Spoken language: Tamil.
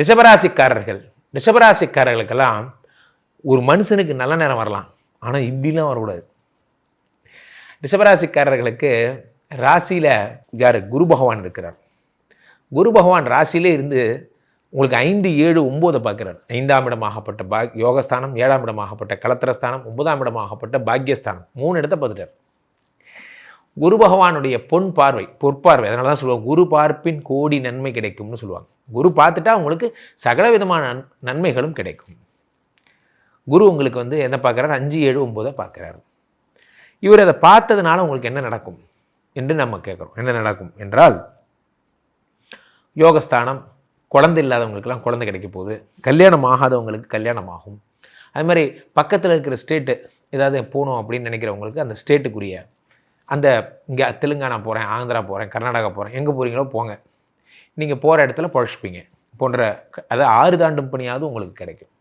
ரிஷபராசிக்காரர்களுக்கெல்லாம் ஒரு மனுஷனுக்கு நல்ல நேரம் வரலாம், ஆனால் இப்படிலாம் வரக்கூடாது. ரிஷபராசிக்காரர்களுக்கு ராசியில் யார்? குரு பகவான் இருக்கிறார். குரு பகவான் ராசியிலே இருந்து உங்களுக்கு 5, 7, 9 பார்க்குறார். 5ஆம் இடமாகப்பட்ட யோகஸ்தானம், 7ஆம் இடமாகப்பட்ட கலத்திரஸ்தானம், 9ஆம் இடமாகப்பட்ட பாக்யஸ்தானம், 3 இடத்தை பார்த்துட்டார். குரு பகவானுடைய பொற்பார்வை. அதனால தான் சொல்லுவாங்க, குரு பார்ப்பின் கோடி நன்மை கிடைக்கும்னு சொல்லுவாங்க. குரு பார்த்துட்டா உங்களுக்கு சகல விதமான நன்மைகளும் கிடைக்கும். குரு உங்களுக்கு என்ன பார்க்குறாரு? 5, 7, 9 பார்க்குறாரு. இவர் அதை பார்த்ததுனால உங்களுக்கு என்ன நடக்கும் என்று நம்ம கேட்குறோம். என்ன நடக்கும் என்றால், யோகஸ்தானம், குழந்தை இல்லாதவங்களுக்கெல்லாம் குழந்தை கிடைக்க போகுது, கல்யாணம் ஆகாதவங்களுக்கு கல்யாணம் ஆகும். அது மாதிரி பக்கத்தில் இருக்கிற ஸ்டேட்டு ஏதாவது போகணும் அப்படின்னு நினைக்கிறவங்களுக்கு அந்த ஸ்டேட்டுக்குரிய இங்கே தெலுங்கானா போகிறேன், ஆந்திரா போகிறேன், கர்நாடகா போகிறேன், எங்கே போகிறீங்களோ போங்க, நீங்கள் போகிற இடத்துல பொழைச்சிப்பீங்க போன்ற 6 தாண்டும் பணியாவது உங்களுக்கு கிடைக்கும்.